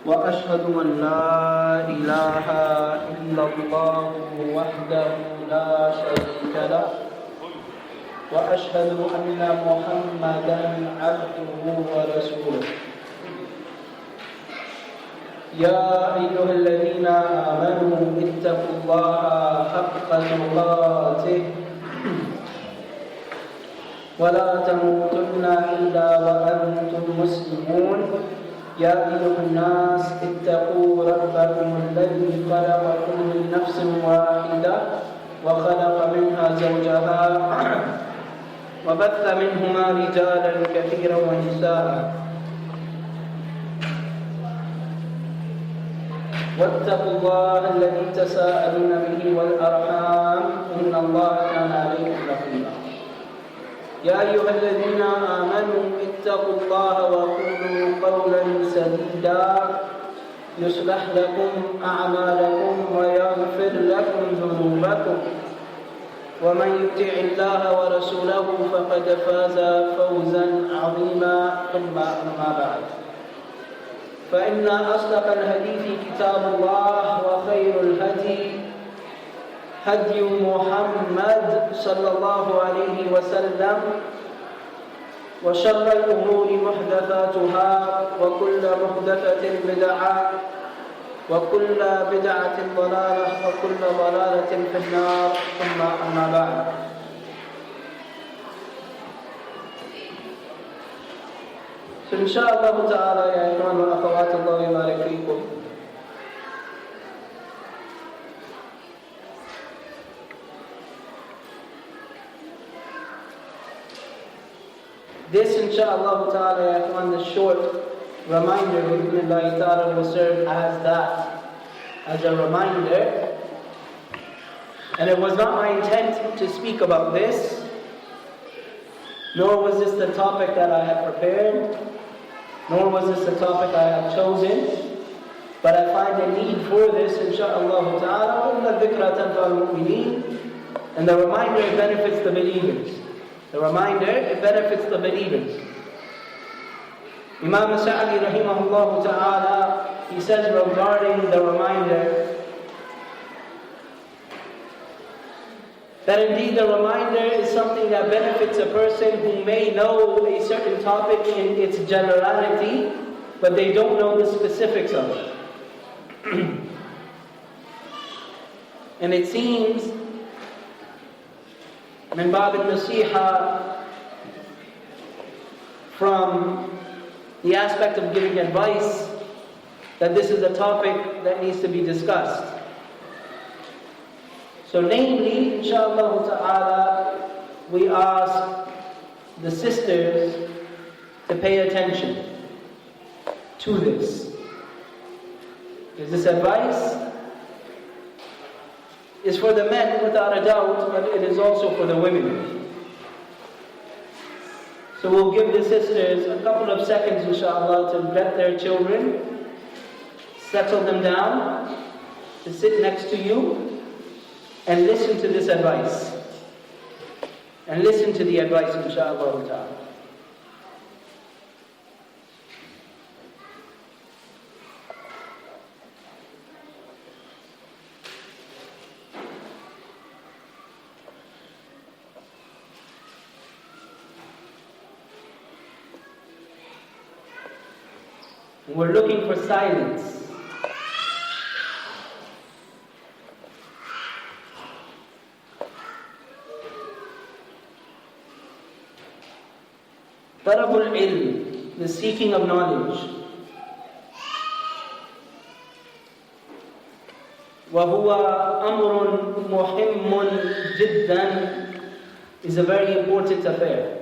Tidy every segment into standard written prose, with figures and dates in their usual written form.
وأشهد أن لا إله إلا الله وحده لا شريك له وأشهد أن محمدا عبده ورسوله يا أيها الذين آمنوا اتقوا الله حق تقاته ولا تموتن إلا وأنتم مسلمون يا أيها الناس اتقوا ربكم الذي خلقكم من نفس واحدة وخلق منها زوجها وبث منهما رجالا كثيرا ونساء واتقوا الله الذي تساءلون به والأرحام إن الله كان عليكم رقيبا يا أيها الذين آمنوا اتقوا الله وقولوا قولا سديدا يصلح لكم أعمالكم ويغفر لكم ذنوبكم ومن يطع الله ورسوله فقد فاز فوزا عظيما ثم أما بعد فإن أصدق الحديث كتاب الله وخير الهدي هدي محمد صلى الله عليه وسلم وشر الأمور محدثاتها وكل محدثة بدعة وكل بدعة ضلالة وكل ضلالة في النار ثم أما بعد إن شاء الله تعالى يا إخوان وأخوات الله يبارك فيكم This inshallah ta'ala ya ikhwan, this short reminder bi'idhnillahi ta'ala will serve as that, as a reminder. And it was not my intent to speak about this, nor was this the topic that I had prepared, nor was this the topic I had chosen, but I find a need for this inshallah ta'ala. وَإِنَّ الذِّكْرَ تَنْفَعُ الْمُؤْمِنِينَ. And the reminder, it benefits the believers. The reminder, it benefits the believers. Imam Sa'di rahimahullah ta'ala, he says regarding the reminder, that indeed the reminder is something that benefits a person who may know a certain topic in its generality, but they don't know the specifics of it. And it seems من باب النصيحة, from the aspect of giving advice, that this is a topic that needs to be discussed. So namely, inshallah ta'ala, we ask the sisters to pay attention to this. Because this advice is for the men without a doubt, but it is also for the women. So we'll give the sisters a couple of seconds, inshallah, to get their children, settle them down, to sit next to you, and listen to this advice. And listen to the advice, inshallah ta'ala. We're looking for silence. Talabul ilm, the seeking of knowledge. وهو أمر مهم جدا, is a very important affair.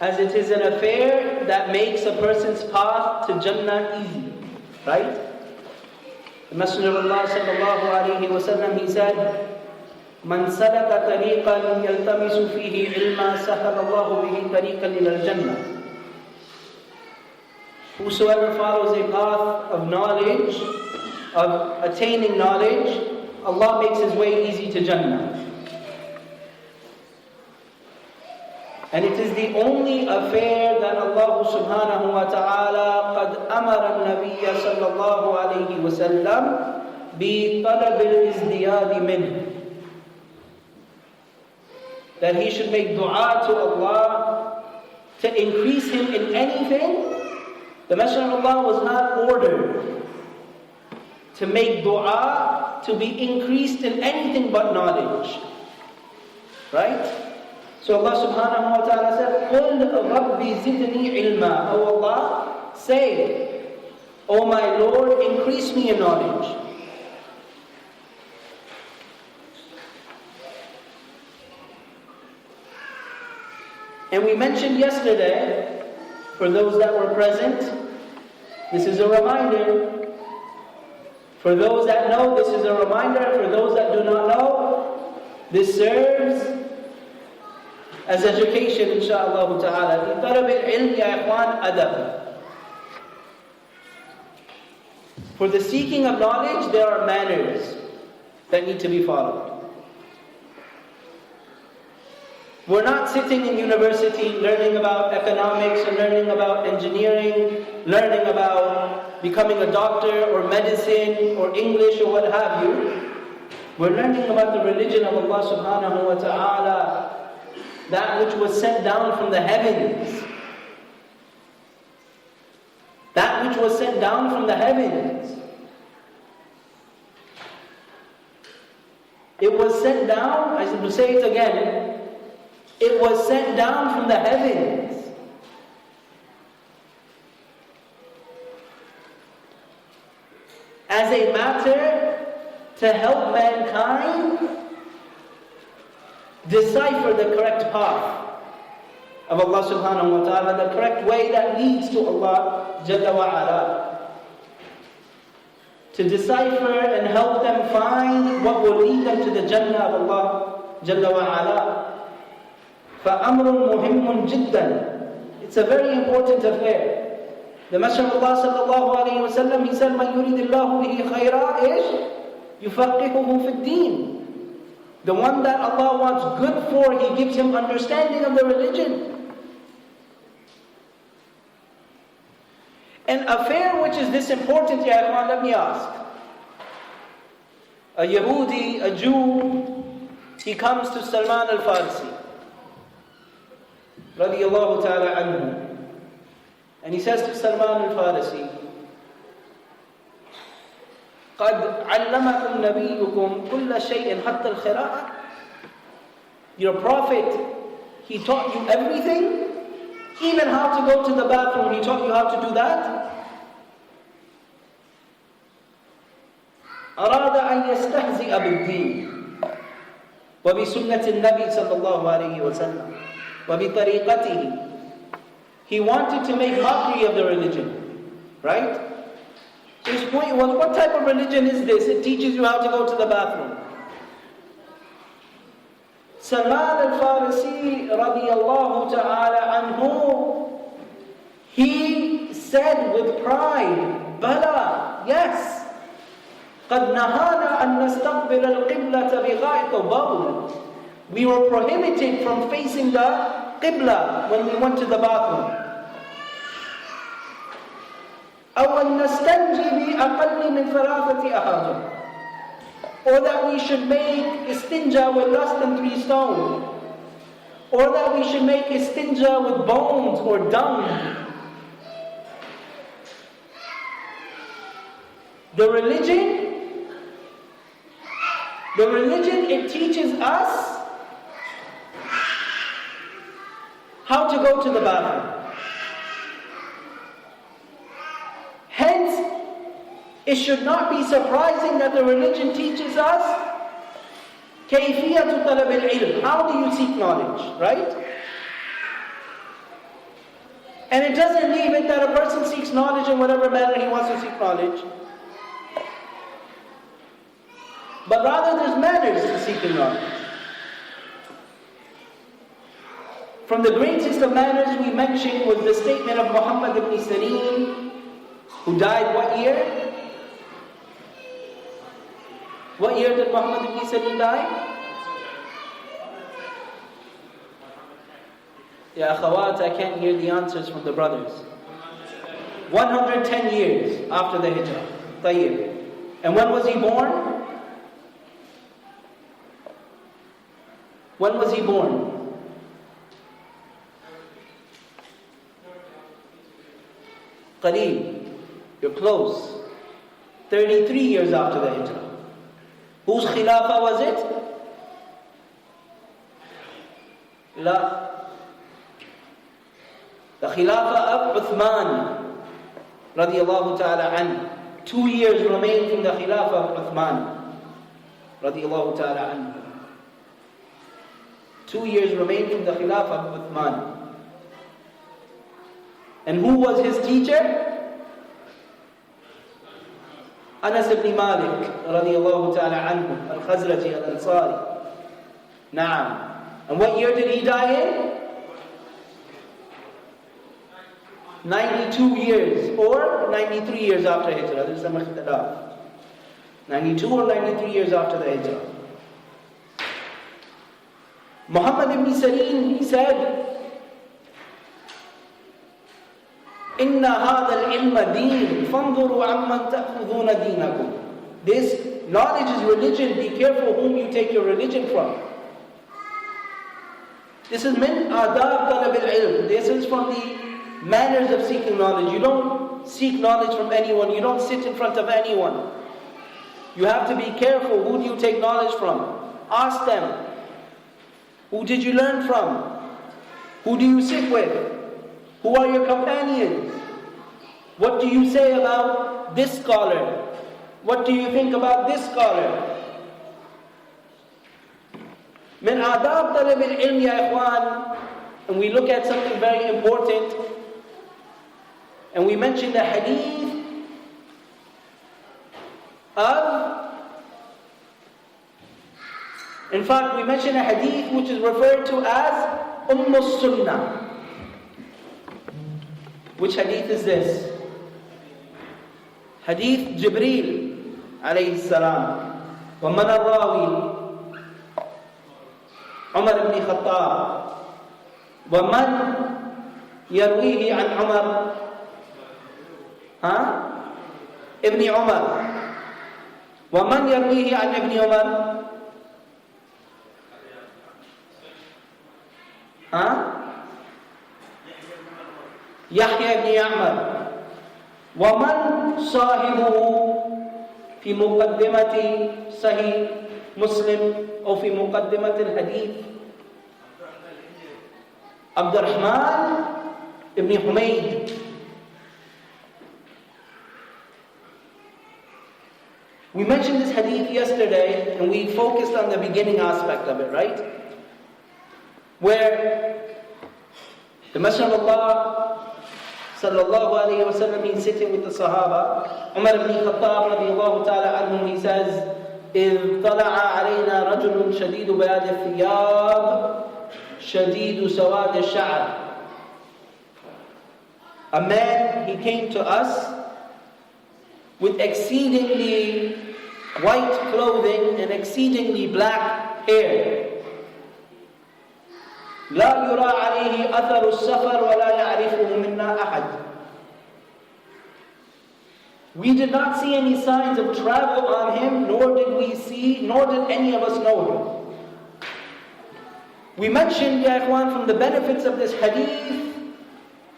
As it is an affair that makes a person's path to Jannah easy. Right? The Messenger of Allah sallallahu alayhi wa sallam, he said, من سلك طريقا يلتمس فيه علما سهل الله به طريقا إلى الجنة. Whosoever follows a path of knowledge, of attaining knowledge, Allah makes his way easy to Jannah. And it is the only affair that Allah subhanahu wa ta'ala قَدْ أمر النبي صلى الله عليه وسلم بطلب الازدياد منه. That he should make dua to Allah to increase him in anything. The Messenger of Allah was not ordered to make dua to be increased in anything but knowledge. Right? So Allah subhanahu wa ta'ala said, قُلْ رَبِّ زِدْنِي عِلْمًا. O Allah, say, O my Lord, increase me in knowledge. And we mentioned yesterday, for those that were present, this is a reminder. For those that know, this is a reminder. For those that do not know, this serves as education, inshaAllah ta'ala. في طلب العلم يا إخوان أدب. For the seeking of knowledge, there are manners that need to be followed. We're not sitting in university learning about economics and learning about engineering, learning about becoming a doctor or medicine or English or what have you. We're learning about the religion of Allah subhanahu wa ta'ala, that which was sent down from the heavens. That which was sent down from the heavens. It was sent down, I will say it again, it was sent down from the heavens. As a matter to help mankind decipher the correct path of Allah subhanahu wa ta'ala, the correct way that leads to Allah Jalla wa Ala. To decipher and help them find what will lead them to the Jannah of Allah Jalla wa Ala. فَأَمْرٌ مُهِمٌّ جِدًّا. It's a very important affair. The Messenger of Allah sallallahu alayhi wa sallam, he said, مَنْ يُرِدِ اللَّهُ بِهِ خَيْرًا إِيش يُفَقِّهُهُ فِي الدِّينِ. The one that Allah wants good for, He gives him understanding of the religion. An affair which is this important, ya ikhwan, let me ask. A Yahudi, a Jew, he comes to Salman al-Farsi, radiyallahu ta'ala anhu. And he says to Salman al-Farsi, قَدْ عَلَّمَكُمْ نَبِيُّكُمْ كُلَّ شَيْءٍ حَتَّى الْخِرَاءَ. Your prophet, he taught you everything, even how to go to the bathroom, he taught you how to do that. أَرَادَ أَنْ يَسْتَهْزِئَ بِالدِّينِ وَبِسُنَّةِ النَّبِي صلى الله عليه وسلم وَبِطَرِيقَتِهِ. He wanted to make mockery of the religion, right? His point was, what type of religion is this? It teaches you how to go to the bathroom. Salman al-Farisi radiyallahu ta'ala anhu, he said with pride, Bala, yes. قَدْ نَهَانَا أَن نَسْتَقْبِلَ الْقِبْلَةَ بِغَائِطِ بَوْلٍ. We were prohibited from facing the Qibla when we went to the bathroom. أَوْ أَن نَسْتَنْجِي بِأَقَلِّ مِنْ ثَلَاثَةِ أَحَاجٍ. Or that we should make istinja with less than 3 stones. Or that we should make istinja with bones or dung. The religion, it teaches us how to go to the bathroom. Hence, it should not be surprising that the religion teaches us كَيْفِيَّةُ طَلَبِ الْعِلْمِ. How do you seek knowledge, right? And it doesn't leave it that a person seeks knowledge in whatever manner he wants to seek knowledge. But rather there's manners to seeking knowledge. From the greatest of manners we mentioned was the statement of Muhammad ibn Sirin, who died what year? What year did Muhammad ibn Sirin die? Ya akhawat, I can't hear the answers from the brothers. 110 years after the hijrah. Tayyib. And when was he born? When was he born? Qareeb. You're close. 33 years after the hijrah. Whose khilafah was it? La. The khilafah of Uthman radiyallahu ta'ala anhu. 2 years remained from the khilafah of Uthman radiyallahu ta'ala anhu. 2 years remained from the khilafah of Uthman. And who was his teacher? Anas ibn Malik radiyallahu ta'ala anhu, al-Khazraji al-Ansari. Naam. And what year did he die in? 92 years or 93 years after Hijrah. There's some ikhtilaf. 92 or 93 years after the Hijrah. Muhammad ibn Sirin, he said, إِنَّ هَذَا الْعِلْمَ دِينٌ فَانْظُرُوا عَمَّنْ تَأْخُذُونَ دِينَكُمْ. This knowledge is religion. Be careful whom you take your religion from. This is min ādhāb talab al-ilm. This is from the manners of seeking knowledge. You don't seek knowledge from anyone. You don't sit in front of anyone. You have to be careful. Who do you take knowledge from? Ask them. Who did you learn from? Who do you sit with? Who are your companions? What do you say about this scholar? What do you think about this scholar? Min ādhāb talab al-ilm ya ikhwan. And we look at something very important. And we mentioned the hadith of, in fact, we mentioned a hadith which is referred to as Sunnah. Which hadith is this? Hadith Jibrīl alayhi salam. وَمَنَ الرَّاوِي عمر بن خطاب ومن يرويه عن عمر ابن عمر ومن يرويه عن ابن عمر يحيى بن يعمر ومن صاحبه في مقدمة صحيح مسلم أو في مقدمة الحديث عبد الرحمن ibn Humayd. We mentioned this hadith yesterday and we focused on the beginning aspect of it, right? Where the Messenger of Allah sallallahu alayhi wa sallam, he's sitting with the Sahaba. Umar ibn Khattab radiyallahu ta'ala anhu, he says, إِذْ طَلَعَ عَلَيْنَا رَجُلٌ شَدِيدُ بَيَادِ الثِّيَابِ شَدِيدُ سَوَادِ الشَّعْرِ. A man, he came to us with exceedingly white clothing and exceedingly black hair. لا يرى عليه أثر السفر ولا يعرفه منا أحد. We did not see any signs of travel on him, nor did any of us know him. We mentioned, ya ikhwan, from the benefits of this hadith,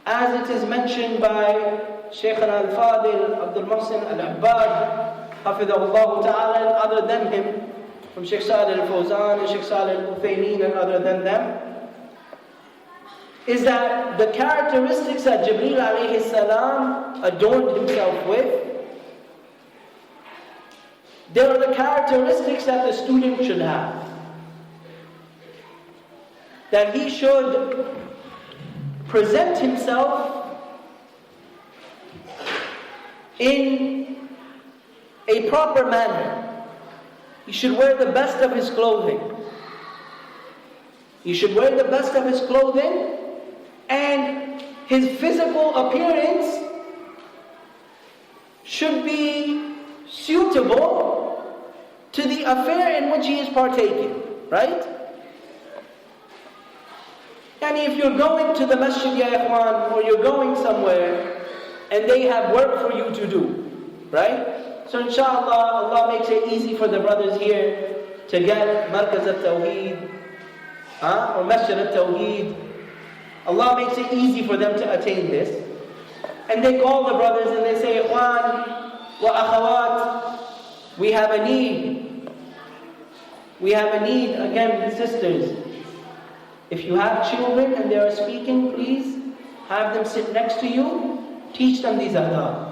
as it is mentioned by Shaykh al-Fadil Abdul Muhsin al-Abbad, hafidhahullāh ta'ala, and other than him, from Shaykh Salih al-Fawzan and Shaykh Salih al-Uthaymin and other than them, is that the characteristics that Jibrīl alayhi salam adorned himself with, they are the characteristics that the student should have. That he should present himself in a proper manner. He should wear the best of his clothing. He should wear the best of his clothing, and his physical appearance should be suitable to the affair in which he is partaking, right? And if you're going to the masjid, ya ikhwan, or you're going somewhere, and they have work for you to do, right? So inshallah, Allah makes it easy for the brothers here to get Markaz al-Tawḥīd, or Masjid al-Tawḥīd. Allah makes it easy for them to attain this. And they call the brothers and they say, Ikhwan wa akhawat, we have a need. We have a need, again, sisters. If you have children and they are speaking, please have them sit next to you. Teach them these ādhāb.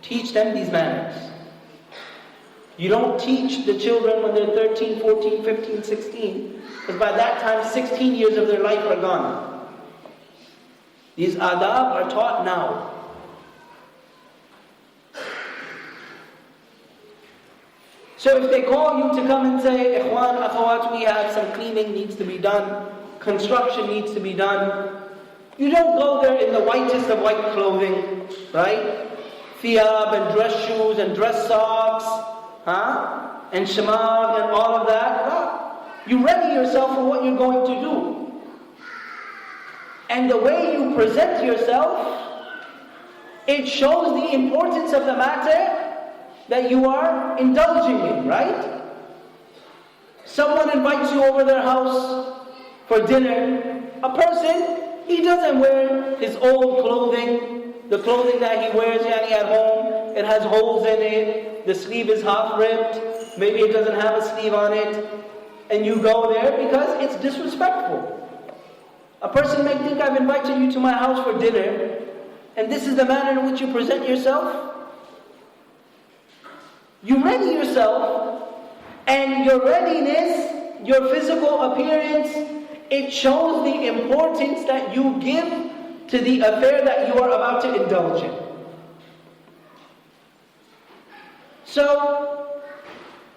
Teach them these manners. You don't teach the children when they're 13, 14, 15, 16, because by that time 16 years of their life are gone. These ādhāb are taught now. So if they call you to come and say, Ikhwan, akhawat, we have some cleaning needs to be done, construction needs to be done, you don't go there in the whitest of white clothing, right? Thiyab and dress shoes and dress socks, and shamag and all of that. You ready yourself for what you're going to do. And the way you present yourself, it shows the importance of the matter that you are indulging in, right? Someone invites you over their house for dinner. A person, he doesn't wear his old clothing, the clothing that he wears at home. It has holes in it, the sleeve is half ripped, maybe it doesn't have a sleeve on it, and you go there because it's disrespectful. A person may think, I've invited you to my house for dinner, and this is the manner in which you present yourself. You ready yourself, and your readiness, your physical appearance, it shows the importance that you give to the affair that you are about to indulge in. So,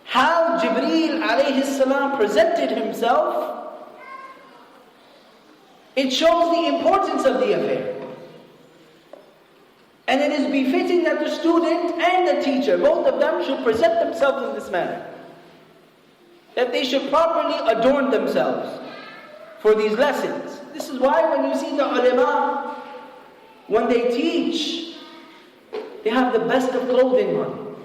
how Jibrīl alayhi salam presented himself, it shows the importance of the affair. And it is befitting that the student and the teacher, both of them, should present themselves in this manner. That they should properly adorn themselves for these lessons. This is why when you see the ulama, when they teach, they have the best of clothing on.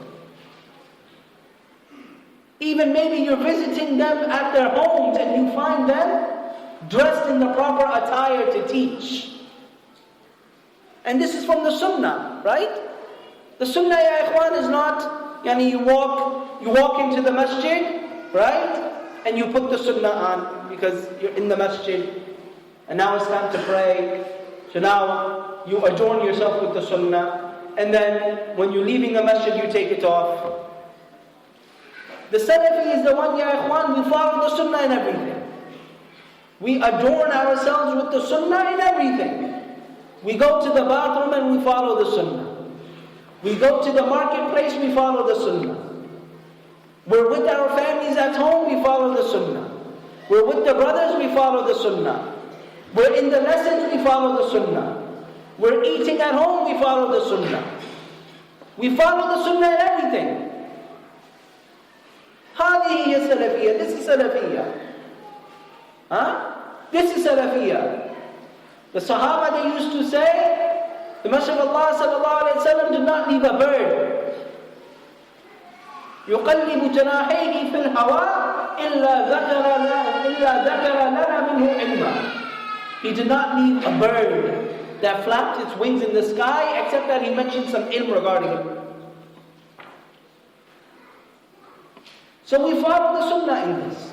Even maybe you're visiting them at their homes and you find them dressed in the proper attire to teach. And this is from the sunnah, right? The sunnah, ya ikhwan, is not, you walk into the masjid, right? And you put the sunnah on because you're in the masjid. And now it's time to pray. So now you adorn yourself with the sunnah. And then when you're leaving the masjid, you take it off. The Salafi is the one, ya ikhwan, we follow the sunnah in everything. We adorn ourselves with the sunnah in everything. We go to the bathroom and we follow the sunnah. We go to the marketplace, we follow the sunnah. We're with our families at home, we follow the sunnah. We're with the brothers, we follow the sunnah. We're in the lessons, we follow the sunnah. We're eating at home, we follow the sunnah. We follow the sunnah in everything. هذه هي السلفية. This is Salafiyya. This is Salafiyya. The Sahaba, they used to say, the Messenger of Allah sallallahu alayhi wa sallam did not leave a bird. يقلب جناحيه في الهواء إلا ذكر لنا منه علما. He did not leave a bird that flapped its wings in the sky except that he mentioned some ilm regarding it. So we follow the sunnah in this.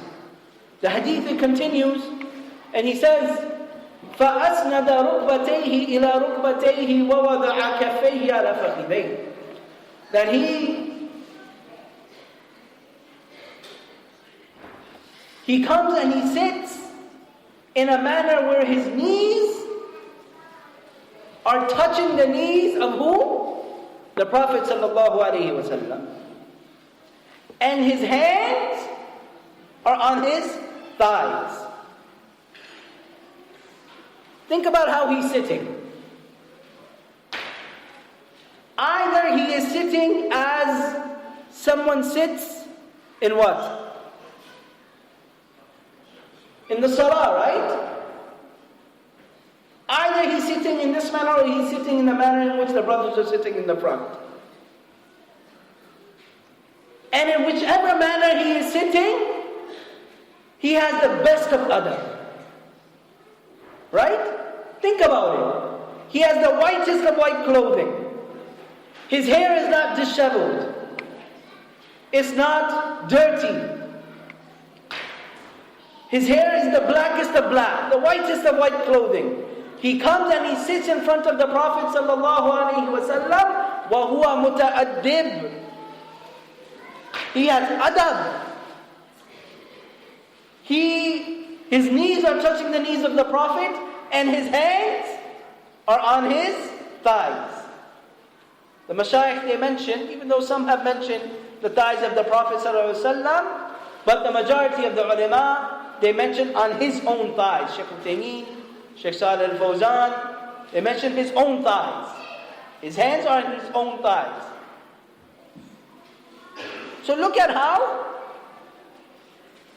The hadith, it continues, and he says, فَأَسْنَدَ رُكْبَتَيْهِ إِلَى رُكْبَتَيْهِ وَوَضَعَ كَفَّيْهِ عَلَى فَخِذَيْهِ. That he comes and he sits in a manner where his knees are touching the knees of who? The Prophet sallallahu alaihi wasallam. And his hands are on his thighs. Think about how he's sitting. Either he is sitting as someone sits in what? In the salah, right? Either he's sitting in this manner or he's sitting in the manner in which the brothers are sitting in the front. And in whichever manner he is sitting, he has the best of adab. Right? Think about it. He has the whitest of white clothing. His hair is not disheveled. It's not dirty. His hair is the blackest of black, the whitest of white clothing. He comes and he sits in front of the Prophet ﷺ, وَهُوَ مُتَأَدِّبٌ. He has adab. His knees are touching the knees of the Prophet, and his hands are on his thighs. The Mashaykh, they mention, even though some have mentioned the thighs of the Prophet ﷺ, but the majority of the ulama, they mention on his own thighs. Shaykh al-Taymin, Shaykh Salih al-Fawzan, they mention his own thighs. His hands are on his own thighs. So look at how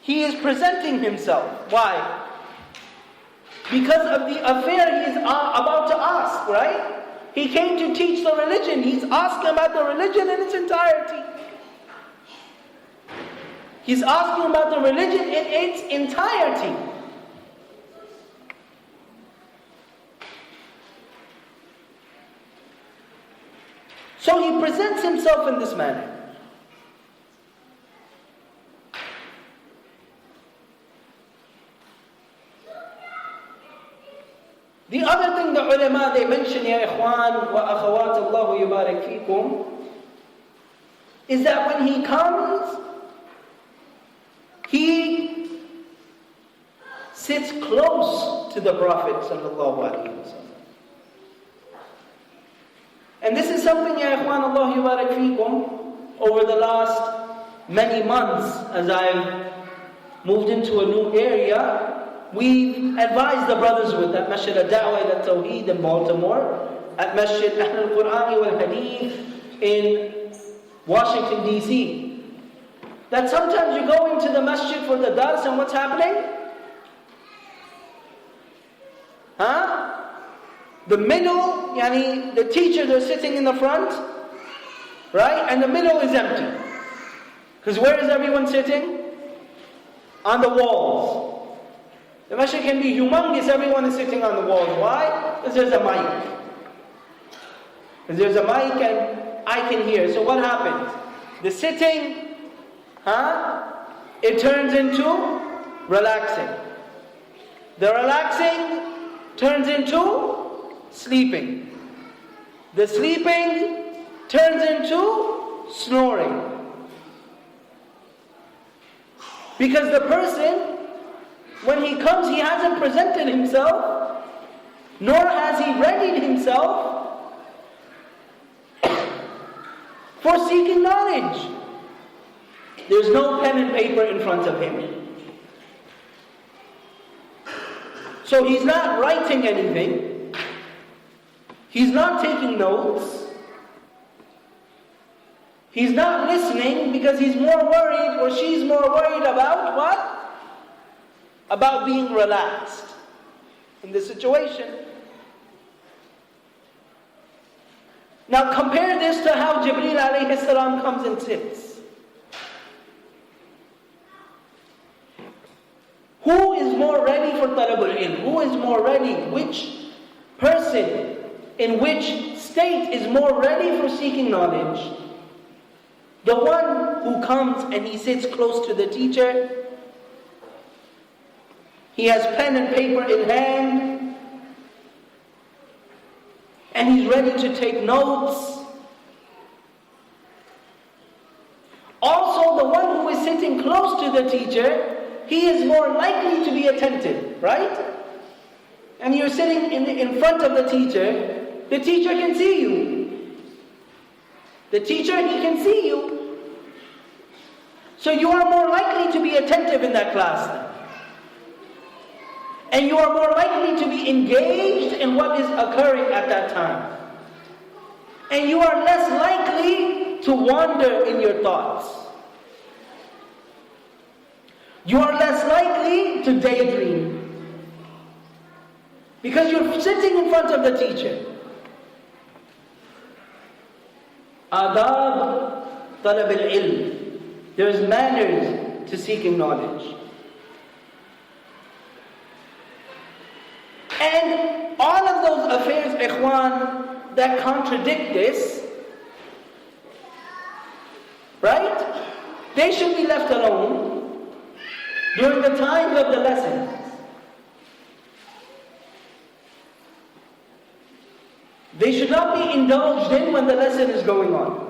he is presenting himself. Why? Because of the affair he is about to ask, right? He came to teach the religion. He's asking about the religion in its entirety. He's asking about the religion in its entirety. So he presents himself in this manner. The other thing the ulama, they mention, ya ikhwan wa akhawat Allahu yubarak fikum, is that when he comes, he sits close to the Prophet sallallahu alaihi wasallam. And this is something, ya ikhwan Allah yubarak fikum, over the last many months, as I've moved into a new area, we've advised the brothers with at Masjid al-Da'wah al-Tawḥīd in Baltimore, at Masjid al-Qur'ani wal-Ḥadīth in Washington, D.C. That sometimes you go into the masjid for the dars and what's happening? The middle, the teachers are sitting in the front, right? And the middle is empty. Because where is everyone sitting? On the walls. The masjid can be humongous, everyone is sitting on the walls. Why? Because there's a mic. Because there's a mic and I can hear. So what happens? The sitting, it turns into relaxing. The relaxing turns into sleeping. The sleeping turns into snoring. Because the person, when he comes, he hasn't presented himself, nor has he readied himself for seeking knowledge. There's no pen and paper in front of him. So he's not writing anything. He's not taking notes. He's not listening because he's more worried, or she's more worried about what? About being relaxed in the situation. Now compare this to how Jibrīl alayhi salam comes and sits. Who is more ready for talabul ilm? Who is more ready? Which person in which state is more ready for seeking knowledge? The one who comes and he sits close to the teacher. He has pen and paper in hand, and he's ready to take notes. Also, the one who is sitting close to the teacher, he is more likely to be attentive, right? And you're sitting in front of the teacher can see you. The teacher, he can see you. So you are more likely to be attentive in that class then. And you are more likely to be engaged in what is occurring at that time. And you are less likely to wander in your thoughts. You are less likely to daydream. Because you're sitting in front of the teacher. ādhāb talab al-ilm. There's manners to seeking knowledge. And all of those affairs, ikhwan, that contradict this, right? They should be left alone during the times of the lessons. They should not be indulged in when the lesson is going on.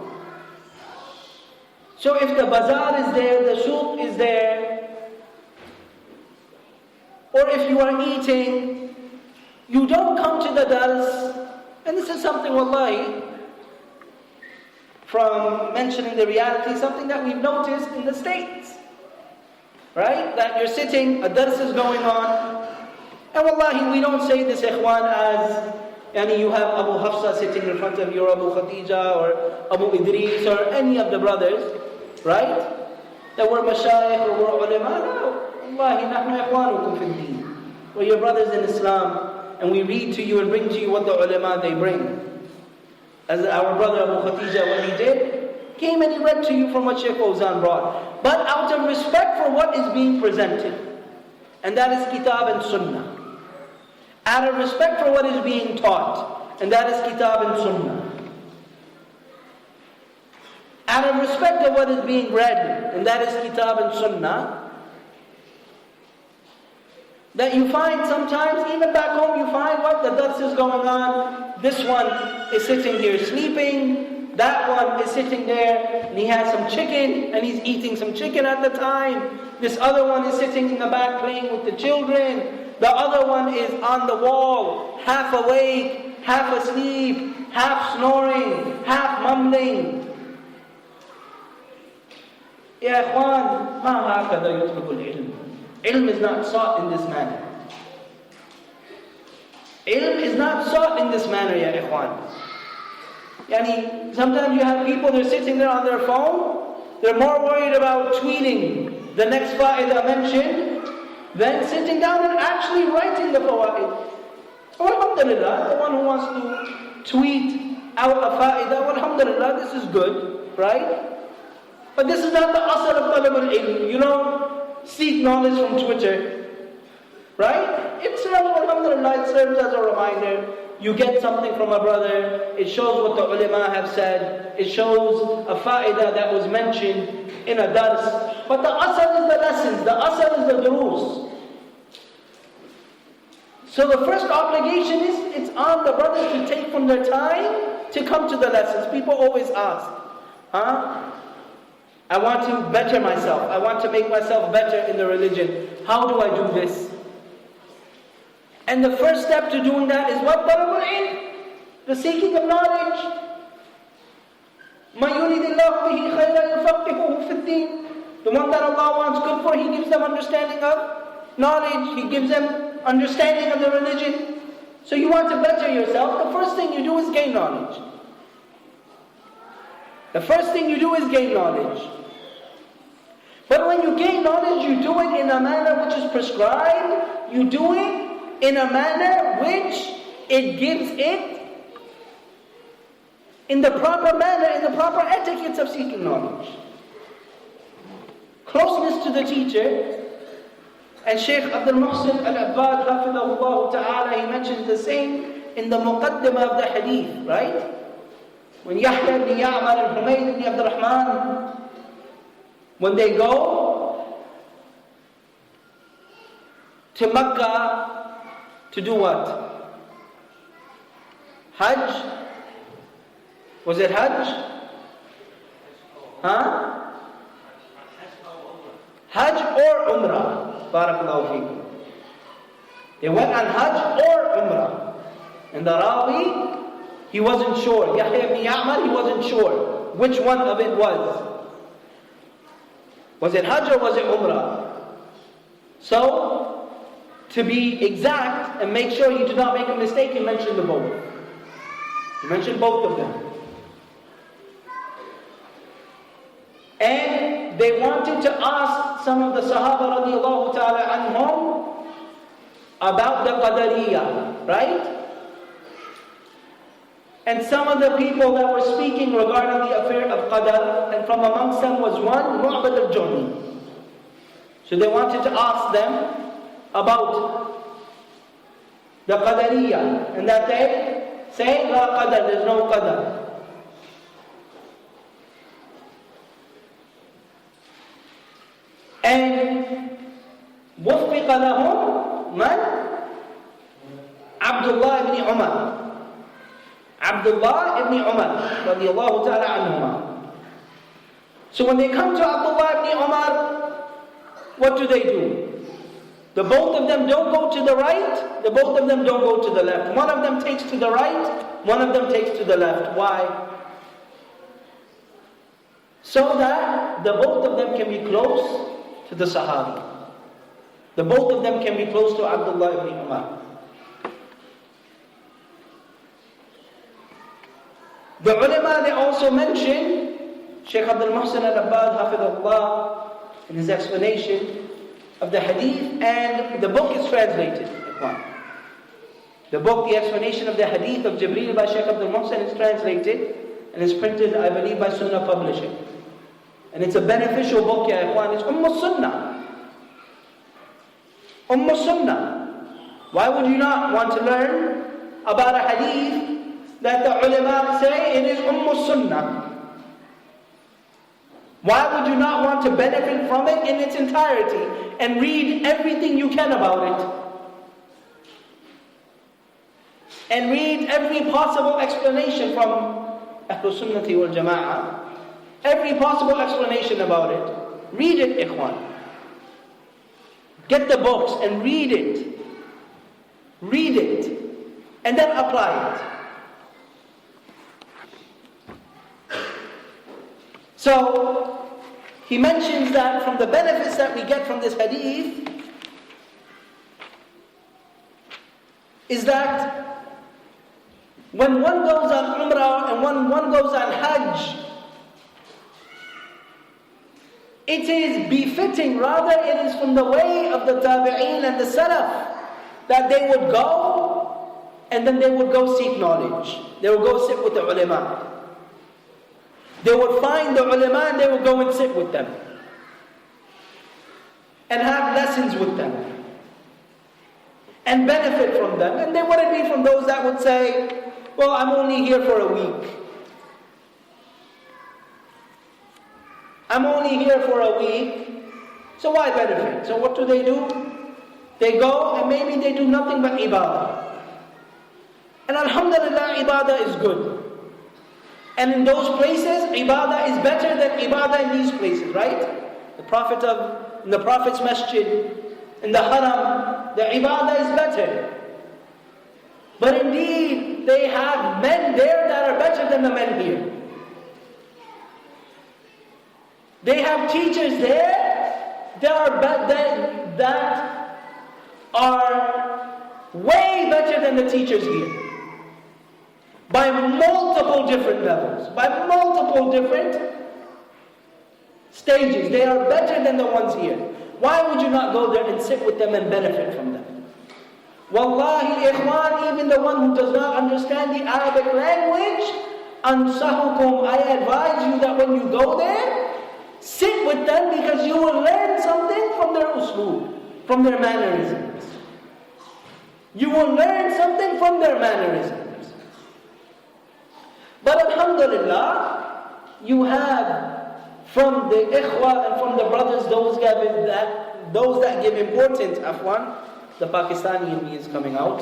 So if the bazaar is there, the souk is there, or if you are eating, you don't come to the dars. And this is something, wallahi, from mentioning the reality, something that we've noticed in the States. Right? That you're sitting, a dars is going on, and wallahi, we don't say this, ikhwan, as you have Abu Hafsah sitting in front of you, or Abu Khadija, or Abu Idris, or any of the brothers, right? That we're mashayikh, or we're ulama. No, wallahi, nahnu ikhwanukum fid deen. We're your brothers in Islam, and we read to you and bring to you what the ulama they bring. As our brother Abu Khadija, when he did, came and he read to you from what Shaykh Fawzan brought. But out of respect for what is being presented, and that is kitab and sunnah. Out of respect for what is being taught, and that is kitab and sunnah. Out of respect of what is being read, and that is kitab and sunnah, that you find sometimes, even back home, you find what? The dars is going on. This one is sitting here sleeping. That one is sitting there, and he has some chicken, and he's eating some chicken at the time. This other one is sitting in the back playing with the children. The other one is on the wall, half awake, half asleep, half snoring, half mumbling. Ya ikhwan, ma hakadha yutlabul ilm. Ilm is not sought in this manner. Ilm is not sought in this manner, ya ikhwan. Sometimes you have people, they're sitting there on their phone, they're more worried about tweeting the next fa'idah mentioned than sitting down and actually writing the fawaid. Alhamdulillah, the one who wants to tweet out a fa'idah, alhamdulillah, this is good, right? But this is not the asr of talab al-ilm. You don't seek knowledge from Twitter, right? It serves, alhamdulillah, it serves as a reminder. You get something from a brother, it shows what the ulama have said, it shows a fa'idah that was mentioned in a dars. But the asr is the lessons, the asr is the duroos. So the first obligation is, it's on the brothers to take from their time to come to the lessons. People always ask, I want to better myself, I want to make myself better in the religion. How do I do this? And the first step to doing that is what? Talabul ilm, the seeking of knowledge. مَنْ يُرِدِ اللَّهُ بِهِ خَيْرًا يُفَقِّهُهُ فِي الدِّينِ. The one that Allah wants good for, He gives them understanding of knowledge. He gives them understanding of the religion. So you want to better yourself, the first thing you do is gain knowledge. The first thing you do is gain knowledge. But when you gain knowledge, you do it in a manner which is prescribed. You do it in a manner which it gives it in the proper manner, in the proper etiquettes of seeking knowledge. Closeness to the teacher. And Shaykh Abdul Muhsin al-Abbad, hafidhahullāh ta'ala, he mentions the same in the muqaddimah of the hadith, right? When Yahya ibn Ya'mar and Humayd ibn Abdul Rahman, when they go to Makkah to do what? Hajj? Was it Hajj? Hajj or Umrah? Barakallahu feekum. They went on Hajj or Umrah. And the Rawi, he wasn't sure. Yahya ibn Ya'mar, he wasn't sure which one of it was. Was it Hajj or was it Umrah? So, to be exact and make sure you do not make a mistake, he mentioned the both. He mentioned both of them. And they wanted to ask some of the Sahaba radiallahu ta'ala anhum about the Qadariyah, right? And some of the people that were speaking regarding the affair of Qadar, and from amongst them was one, Mu'bad al-Juhni. So they wanted to ask them about the Qadariyah, and that they say, La Qadar, there's no Qadar. And وفق لهم من? Abdullah ibn Umar. Abdullah ibn Umar radiyallahu ta'ala anhuma. So when they come to Abdullah ibn Umar, what do? The both of them don't go to the right, the both of them don't go to the left. One of them takes to the right, one of them takes to the left. Why? So that the both of them can be close to the Sahabi. The both of them can be close to Abdullah ibn Umar. The ulama, they also mention, Shaykh Abdul Muhsin al-Abbad, hafidhahullāh, in his explanation of the hadith, and the book is translated. The book, the explanation of the hadith of Jibrīl by Shaykh Abdul Muhsin is translated and is printed, I believe, by Sunnah Publishing. And it's a beneficial book, ya ikhwan. It's Sunnah. Sunnah. Why would you not want to learn about a hadith that the ulama say it is Sunnah? Why would you not want to benefit from it in its entirety and read everything you can about it? And read every possible explanation from Ahlul Sunnati wal Jama'ah. Every possible explanation about it. Read it, ikhwan. Get the books and read it. Read it. And then apply it. So, he mentions that from the benefits that we get from this hadith is that when one goes on Umrah and when one goes on Hajj, it is befitting, rather it is from the way of the Tabi'een and the Salaf, that they would go and then they would go seek knowledge. They would go sit with the ulama. They would find the ulama and they would go and sit with them. And have lessons with them. And benefit from them. And they wouldn't be from those that would say, well, I'm only here for a week. I'm only here for a week, so why benefit? So what do? They go and maybe they do nothing but ibadah. And alhamdulillah, ibadah is good. And in those places, ibadah is better than ibadah in these places, right? In the Prophet's masjid, in the haram, the ibadah is better. But indeed, they have men there that are better than the men here. They have teachers there that are way better than the teachers here. By multiple different levels. By multiple different stages. They are better than the ones here. Why would you not go there and sit with them and benefit from them? Wallahi, ikhwan, even the one who does not understand the Arabic language, ansahukum, I advise you that when you go there, sit with them, because you will learn something from their usloob, from their mannerisms. You will learn something from their mannerisms. But alhamdulillah, you have from the ikhwa and from the brothers those that give importance, afwan, the Pakistani in me is coming out.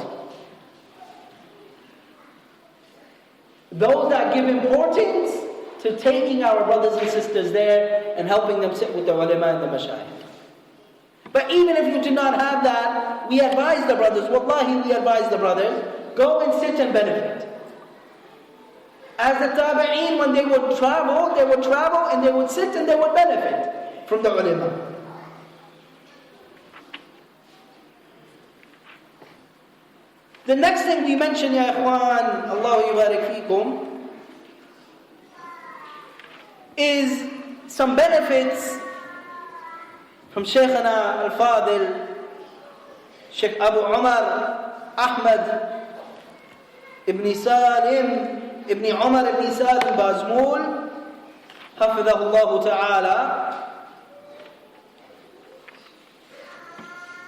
Those that give importance to taking our brothers and sisters there and helping them sit with the ulama and the mashayikh. But even if you do not have that, we advise the brothers, wallahi we advise the brothers, go and sit and benefit. As the tabi'een, when they would travel and they would sit and they would benefit from the ulama. The next thing we mention, ya ikhwan, Allahu yubarik fikum, is some benefits from Shaykhana al-Fadil, Shaykh Abu Umar Ahmad ibn Salim ibn Umar ibn Salim Bazmul, hafidhahullah ta'ala.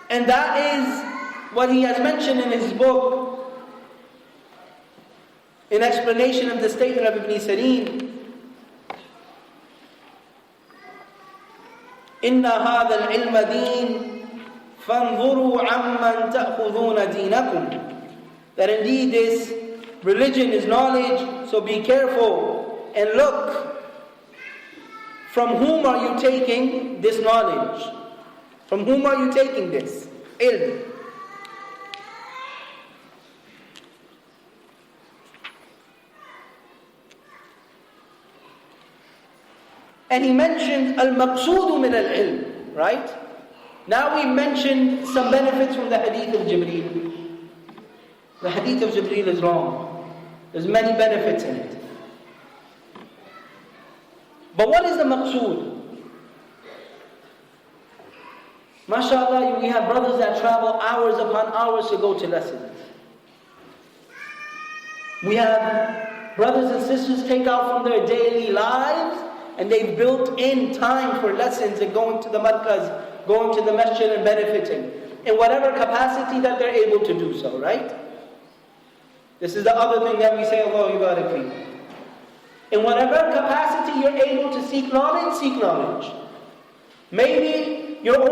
And that is what he has mentioned in his book, in explanation of the statement of Ibn Sirin. إِنَّ هَذَا الْعِلْمَ دِينٌ فَانْظُرُوا عَمَّنْ تَأْخُذُونَ دِينَكُمْ. That indeed this religion is knowledge, so be careful and look. From whom are you taking this knowledge? From whom are you taking this ilm? And he mentioned al-maqsood min al-ilm, right? Now we mentioned some benefits from the hadith of Jibrīl. The hadith of Jibrīl is long. There's many benefits in it. But what is the maqsood? MashaAllah, we have brothers that travel hours upon hours to go to lessons. We have brothers and sisters take out from their daily lives, and they've built in time for lessons and going to the markaz, going to the masjid and benefiting in whatever capacity that they're able to do so, right? This is the other thing that we say, Allah yubarak fi. In whatever capacity you're able to seek knowledge, seek knowledge. Maybe you're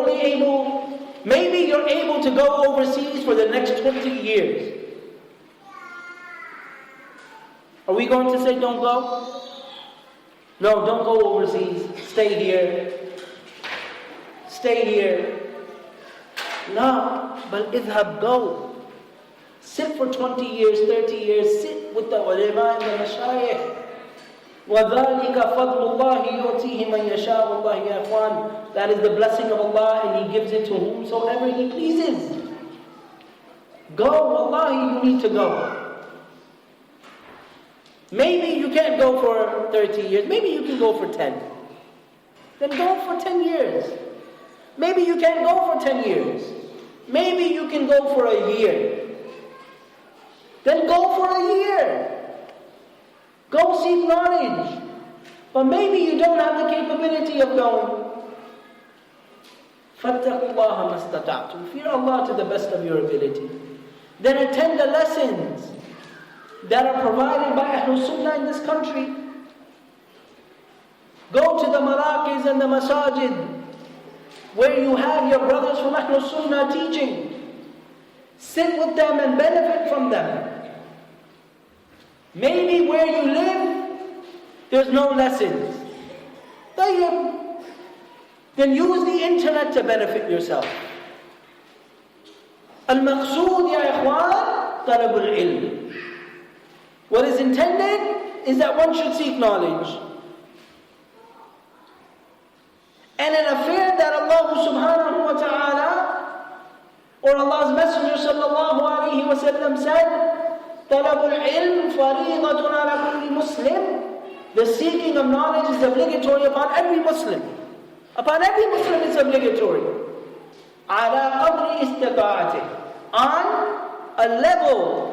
able to go overseas for the next 20 years. Are we going to say don't go? No, don't go overseas. Stay here. Stay here. No, but idhab, go. Sit for 20 years, 30 years. Sit with the ulama and the mashayikh. وَذَلِكَ فَضْلُ اللَّهِ يُؤْتِيهِ مَنْ يَشَاءُ اللَّهِ يَا إخوان. That is the blessing of Allah, and He gives it to whomsoever He pleases. Go, wallahi, you need to go. Maybe you can't go for 30 years. Maybe you can go for 10. Then go for 10 years. Maybe you can't go for 10 years. Maybe you can go for a year. Then go for a year. Go seek knowledge. But maybe you don't have the capability of going. فَاتَّقُوا اللَّهَ مَا اسْتَطَعْتُمْ. Fear Allah to the best of your ability. Then attend the lessons that are provided by Ahlul Sunnah in this country. Go to the marakiz and the masajid where you have your brothers from Ahlul Sunnah teaching. Sit with them and benefit from them. Maybe where you live, there's no lessons. Then use the internet to benefit yourself. Al-maqsood, ya ikhwan, talab al-ilm. What is intended is that one should seek knowledge. And an affair that Allah subhanahu wa ta'ala or Allah's Messenger sallallahu alayhi wa sallam said, طَلَبُ الْعِلْمِ فَرِيضَةٌ عَلَى كُلِّ مُسْلِمٍ. The seeking of knowledge is obligatory upon every Muslim. Upon every Muslim it's obligatory. عَلَى قَدْرِ إِسْتِطَاعَتِهِ. On a level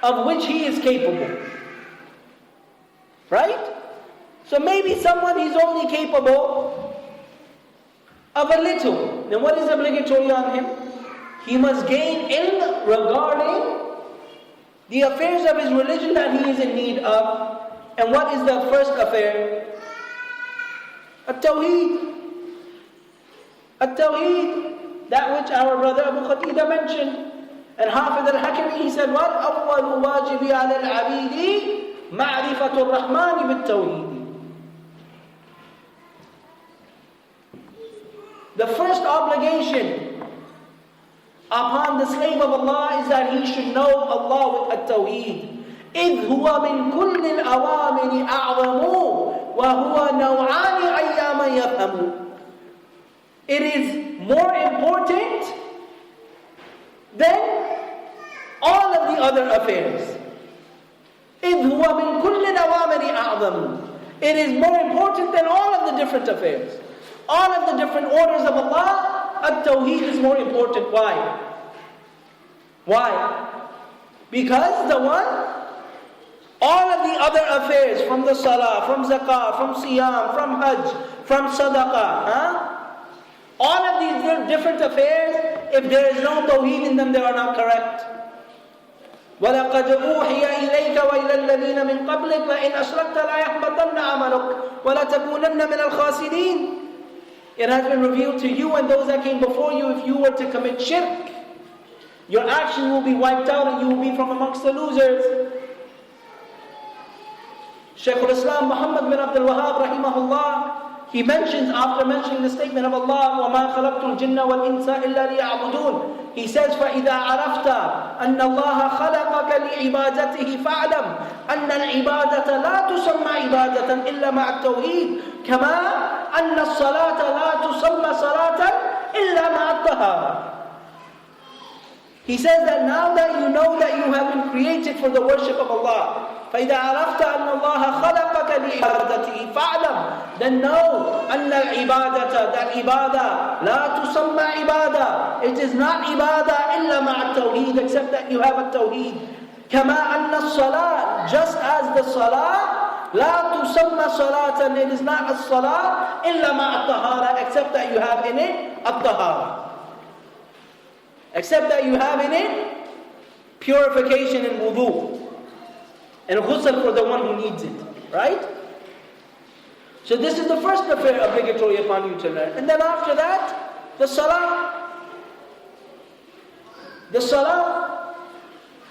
of which he is capable. Right? So maybe someone is only capable of a little. Then what is obligatory on him? He must gain ilm regarding the affairs of his religion that he is in need of. And what is the first affair? At-Tawḥīd. At-Tawḥīd. That which our brother Abu Khatida mentioned. And Hafidh al-Hakimi, he said what? أَوَّلُ وَاجِبِ عَلَى الْعَبِيدِ مَعْرِفَةُ الرَّحْمَنِ بِالتَّوْحِيدِ. The first obligation upon the slave of Allah is that he should know Allah with at-Tawḥīd. إِذْ هُوَ مِنْ كُلِّ الْأَوَامِرِ أَعْظَمُ وَهُوَ نَوْعَانِ أَيَّامًا يَفْهَمُ. It is more important than all of the other affairs. إِذْ هُوَ مِنْ كُلِّ الْأَوَامِرِ أَعْظَمُ. It is more important than all of the different affairs. All of the different orders of Allah At-Tawḥīd is more important. Why? Why? Because all of the other affairs, from the salah, from zakāh, from siyam, from hajj, from sadaqah, all of these different affairs, if there is no tawheed in them, they are not correct. وَلَقَدْ أُوحِيَ إِلَيْكَ وَإِلَى الَّذِينَ مِنْ قَبْلِكَ لَئِنْ أَشْرَكْتَ لَيَحْبَطَنَّ عَمَلُكَ وَلَتَكُونَنَّ مِنَ الْخَاسِرِينَ. It has been revealed to you and those that came before you, if you were to commit shirk, your action will be wiped out and you will be from amongst the losers. Shaykh al-Islam Muhammad bin Abdul Wahhab rahimahullah, he mentions, after mentioning the statement of Allah, وَمَا خَلَقْتُ الْجِنَّ وَالْإِنسَ إِلَّا لِيَعْبُدُونَ, he says, فَإِذَا عَرَفْتَ أَنَّ اللَّهَ خَلَقَكَ لِعِبَادَتِهِ فَاعْلَمْ أَنَّ الْعِبَادَةَ لَا تُسَمَّى عِبَادَةً إِلَّا مَعَ التَّوْحِيدِ كَمَا أَنَّ الصَّلَاةَ لَا تُسَمَّى صَلَاةً إِلَّا مَعَ الطَّهَارَةِ. He says that now that you know that you have been created for the worship of Allah, فَإِذَا عَرَفْتَ أَنَّ اللَّهَ خَلَقَكَ لِعِبَادَتِهِ فَاعْلَمْ, then know أَنَّ الْعِبَادَةَ, that ibadah, لَا تُسَمَّى ibadah, it is not ibadah إِلَّا مَعَ التَّوْحِيدِ, except that you have a tawheed. كَمَا أَنَّ الصَّلَاةِ, just as the salah, لَا تُسَمَّى صَلَاةً, it is not a salah إِلَّا مَعَ الطَّهَارَةِ, except that you have in it at-tahara. Except that you have in it purification and wudu, and ghusl for the one who needs it, right? So this is the first affair obligatory upon you to learn. And then after that, the salah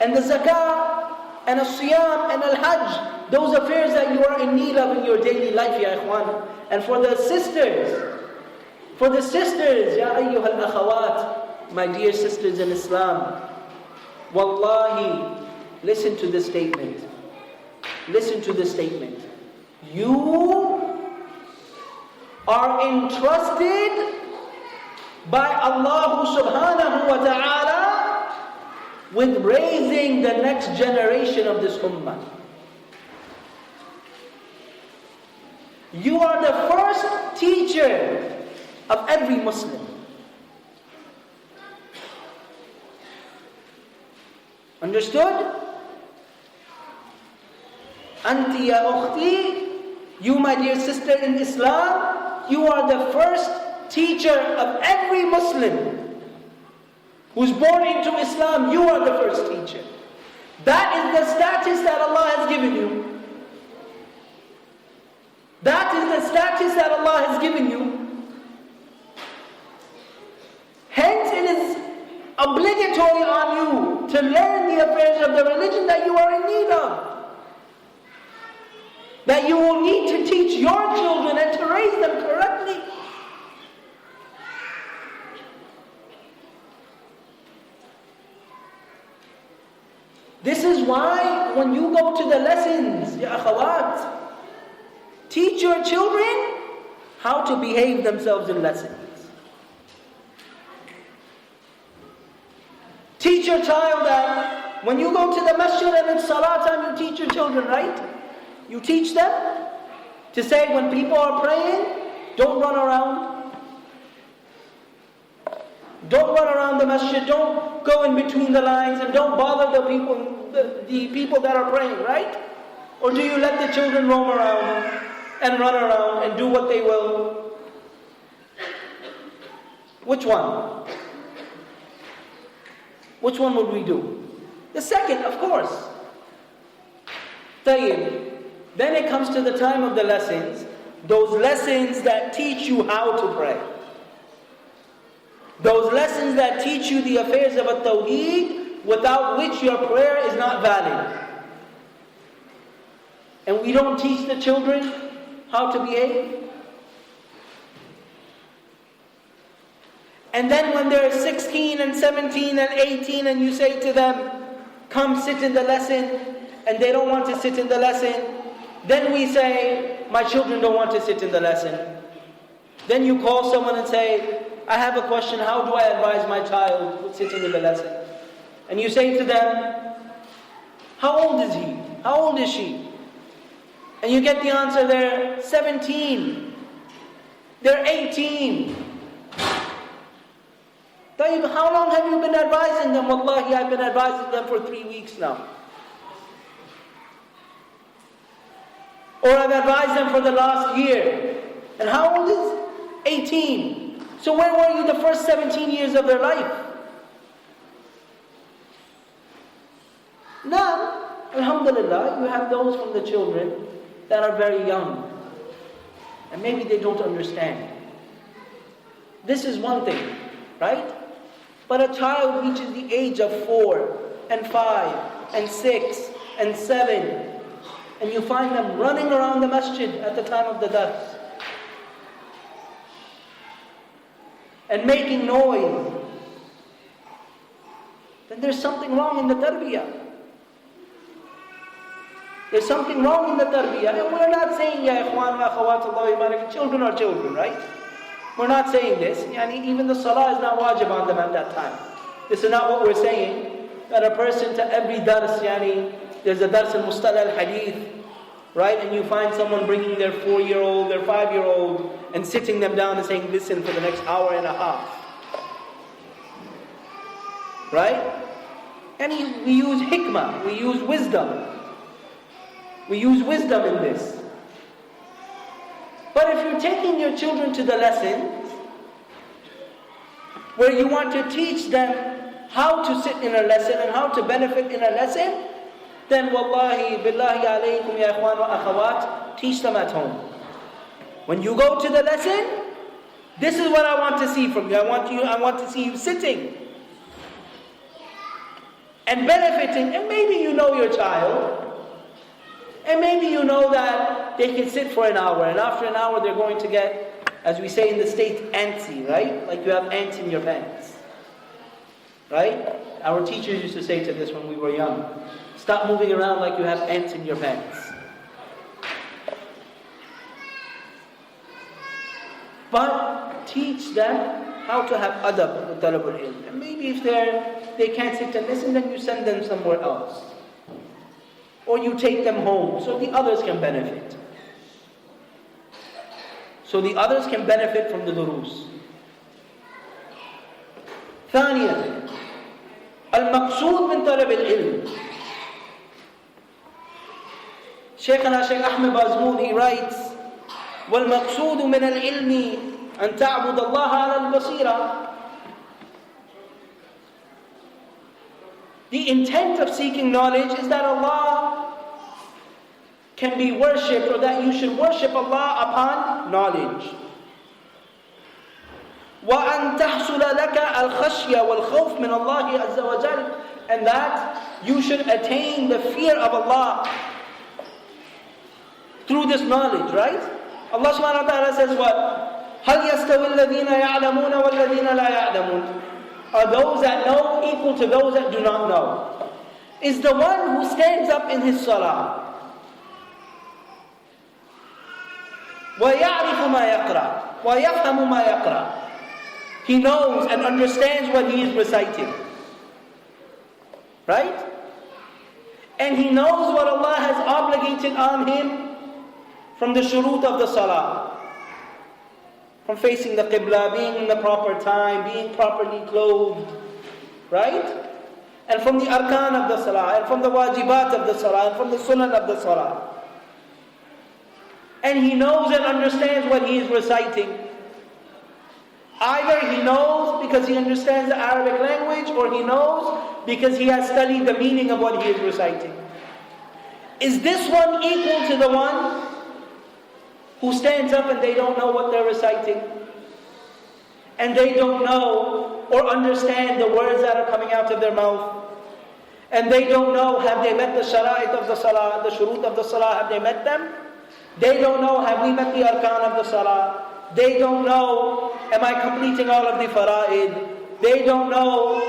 and the zakāh and the siyam and al-hajj, those affairs that you are in need of in your daily life, ya ikhwan. And for the sisters, ya ayyuhal akhawat, my dear sisters in Islam, wallahi, listen to this statement. Listen to this statement. You are entrusted by Allah subhanahu wa ta'ala with raising the next generation of this ummah. You are the first teacher of every Muslim. Understood? Anti ya ukhti, you my dear sister in Islam, you are the first teacher of every Muslim who's born into Islam. You are the first teacher. That is the status that Allah has given you. That is the status that Allah has given you. Hence it is obligatory on you to learn the affairs of the religion that you are in need of. That you will need to teach your children and to raise them correctly. This is why when you go to the lessons, ya akhawat, teach your children how to behave themselves in lessons. Teach your child that when you go to the masjid and it's salah time, you teach your children, right? You teach them to say when people are praying, don't run around. Don't run around the masjid, don't go in between the lines, and don't bother the people that are praying, right? Or do you let the children roam around and run around and do what they will? Which one? Which one would we do? The second, of course. Tayyib. Then it comes to the time of the lessons. Those lessons that teach you how to pray. Those lessons that teach you the affairs of a tawheed, without which your prayer is not valid. And we don't teach the children how to behave. And then when they're 16 and 17 and 18 and you say to them, come sit in the lesson, and they don't want to sit in the lesson, then we say, my children don't want to sit in the lesson. Then you call someone and say, I have a question, how do I advise my child with sitting in the lesson? And you say to them, how old is he? How old is she? And you get the answer, they're 17. They're 18. طيب, how long have you been advising them? Wallahi, I've been advising them for 3 weeks now. Or I've advised them for the last year. And how old is 18? So where were you the first 17 years of their life? Now, alhamdulillah, you have those from the children that are very young. And maybe they don't understand. This is one thing, right? But a child reaches the age of 4 and 5 and 6 and 7, and you find them running around the masjid at the time of the dars and making noise, then there's something wrong in the tarbiyah. There's something wrong in the tarbiyah. And we're not saying, Ya ikhwan wa akhawat, children are children, right? We're not saying this. Even the salah is not wajib on them at that time. This is not what we're saying. That a person to every dars, there's a dars in mustalah al-hadith, right? And you find someone bringing their 4-year-old, their 5-year-old, and sitting them down and saying, listen for the next hour and a half. Right? And we use hikmah, we use wisdom. We use wisdom in this. But if you're taking your children to the lessons, where you want to teach them how to sit in a lesson and how to benefit in a lesson, then wallahi, billahi alaykum ya ikhwan wa akhawat, teach them at home. When you go to the lesson, this is what I want to see from you. I want to see you sitting and benefiting. And maybe you know your child, and maybe you know that they can sit for an hour, and after an hour they're going to get, as we say in the States, antsy, right? Like you have ants in your pants. Right? Our teachers used to say to this when we were young. Stop moving around like you have ants in your pants. But teach them how to have adab with talab al-ilm. And maybe if they can't sit and listen, then you send them somewhere else. Or you take them home so the others can benefit. So the others can benefit from the durus. ثانيا المقصود من طلب العلم. Shaykhana Shaykh Ahmed Bazmoon, he writes, وَالْمَقْصُودُ مِنَ الْعِلْمِ أَن تَعْبُدَ اللَّهَ عَلَى الْبَصِيرَةِ. The intent of seeking knowledge is that Allah can be worshipped, or that you should worship Allah upon knowledge. وَأَن تَحْصُلَ لَكَ الْخَشْيَةَ وَالْخَوْفِ مِنَ اللَّهِ عَزَّ وَجَلَّ. And that you should attain the fear of Allah through this knowledge, right? Allah subhanahu wa ta'ala says what? هَلْ يَسْتَوِي الَّذِينَ يَعْلَمُونَ وَالَّذِينَ لَا يَعْلَمُونَ. Are those that know equal to those that do not know? Is the one who stands up in his salah وَيَعْرِفُ مَا يَقْرَأ وَيَفْهَمُ مَا يَقْرَأ. He knows and understands what he is reciting. Right? And he knows what Allah has obligated on him from the shurut of the salah. From facing the qibla, being in the proper time, being properly clothed. Right? And from the arkan of the salah, and from the wajibat of the salah, and from the sunan of the salah. And he knows and understands what he is reciting. Either he knows because he understands the Arabic language, or he knows because he has studied the meaning of what he is reciting. Is this one equal to the one who stands up and they don't know what they're reciting? And they don't know or understand the words that are coming out of their mouth? And they don't know, have they met the shara'it of the salah, the shurut of the salah, have they met them? They don't know, have we met the arkan of the salah? They don't know, am I completing all of the fara'id? They don't know,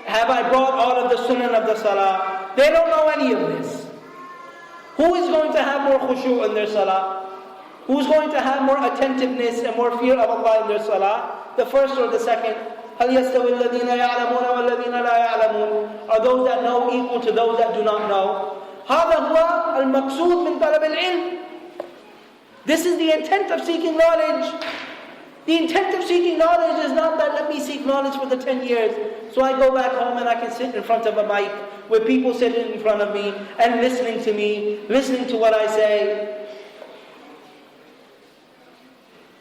have I brought all of the sunan of the salah? They don't know any of this. Who is going to have more khushu' in their salah? Who's going to have more attentiveness and more fear of Allah in their salah? The first or the second? هَلْ يَسْتَوِي الَّذِينَ يَعْلَمُونَ وَالَّذِينَ لَا يَعْلَمُونَ. Are those that know equal to those that do not know? هَذَا هُوَ الْمَقْصُودُ مِنْ طَلَبِ الْعِلْمِ. This is the intent of seeking knowledge. The intent of seeking knowledge is not that let me seek knowledge for the 10 years, so I go back home and I can sit in front of a mic with people sitting in front of me and listening to me, listening to what I say.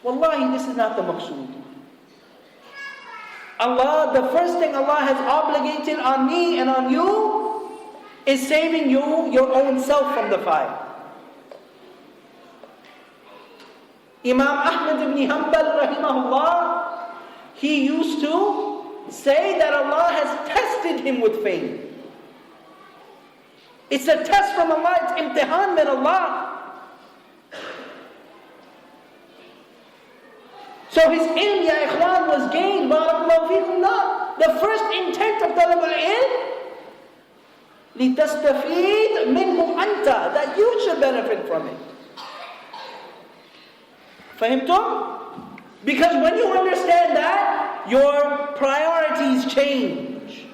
Wallahi, this is not the maqsood. Allah, the first thing Allah has obligated on me and on you is saving you, your own self, from the fire. Imam Ahmad ibn Hanbal rahimahullah, he used to say that Allah has tested him with faith. It's a test from Allah, it's imtihan min Allah. So his ilm, ya ikhwan, was gained, barakallahu feekum, not. The first intent of talab al-ilm, لِتَسْتَفِيدْ مِنْهُ أَنْتَ, that you should benefit from it. Fahimtum? Because when you understand that, your priorities change.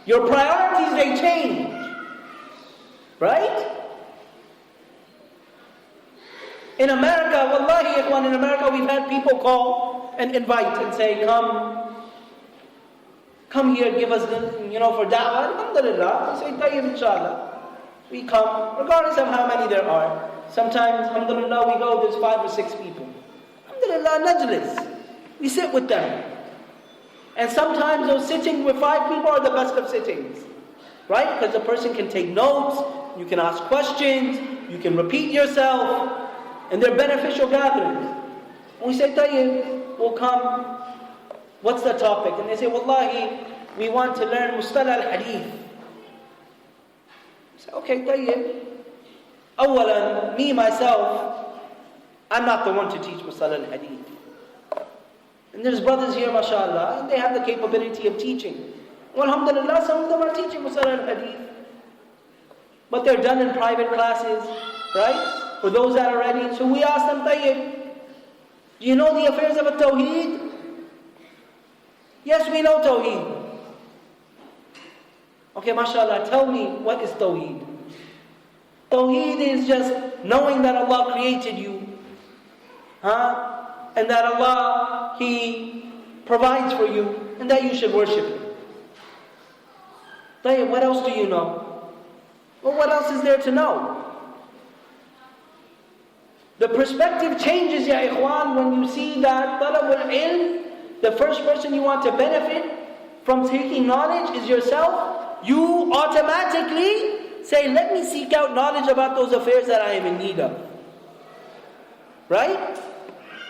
Your priorities, they change. Right? In America, wallahi ikhwan, in America we've had people call and invite and say, come here, give us the, for da'wah. Alhamdulillah. We say, tayyib, inshallah. We come, regardless of how many there are. Sometimes, alhamdulillah, we go, there's 5 or 6 people. Alhamdulillah, najlis. We sit with them. And sometimes those sitting with 5 people are the best of sittings. Right? Because the person can take notes, you can ask questions, you can repeat yourself, and they're beneficial gatherings. And we say, tayyib, we'll come. What's the topic? And they say, wallahi, we want to learn mustalah al-hadith. I say, okay, tayyib. Awalan, me, myself, I'm not the one to teach mustalah al-hadith. And there's brothers here, mashallah, and they have the capability of teaching. Well, alhamdulillah, some of them are teaching mustalah al-hadith. But they're done in private classes, right? For those that are ready. So we ask them, tayyib, do you know the affairs of a Tawḥīd? Yes, we know Tawḥīd. Okay, mashallah, tell me, what is Tawḥīd? Tawḥīd is just knowing that Allah created you. And that Allah, He provides for you, and that you should worship Him. Tayyib, what else do you know? Well, what else is there to know? The perspective changes, ya ikhwan, when you see that talab al-ilm, the first person you want to benefit from taking knowledge is yourself. You automatically say, let me seek out knowledge about those affairs that I am in need of. Right?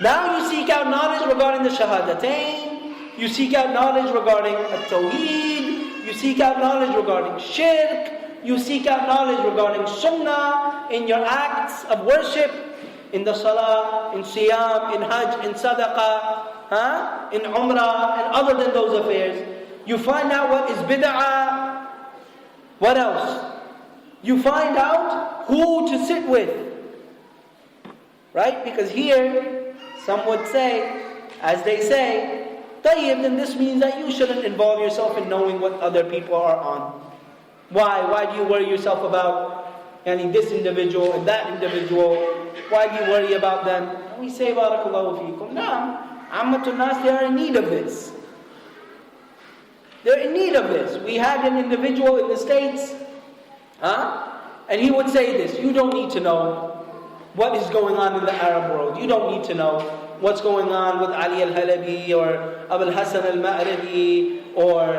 Now you seek out knowledge regarding the shahadatain, you seek out knowledge regarding at-tawheed, you seek out knowledge regarding shirk, you seek out knowledge regarding sunnah in your acts of worship, in the salah, in siyam, in hajj, in sadaqah, in ʿUmrah, and other than those affairs. You find out what is bid'ah. What else? You find out who to sit with. Right? Because here, some would say, as they say, tayyib, then this means that you shouldn't involve yourself in knowing what other people are on. Why? Why do you worry yourself about this individual and that individual? Why do you worry about them? And we say, barakallahu feekum, naam, ammatun nas, they are in need of this. They're in need of this. We had an individual in the States, and he would say this, you don't need to know what is going on in the Arab world. You don't need to know what's going on with Ali al-Halabi or Abul Hasan al-Ma'ribi or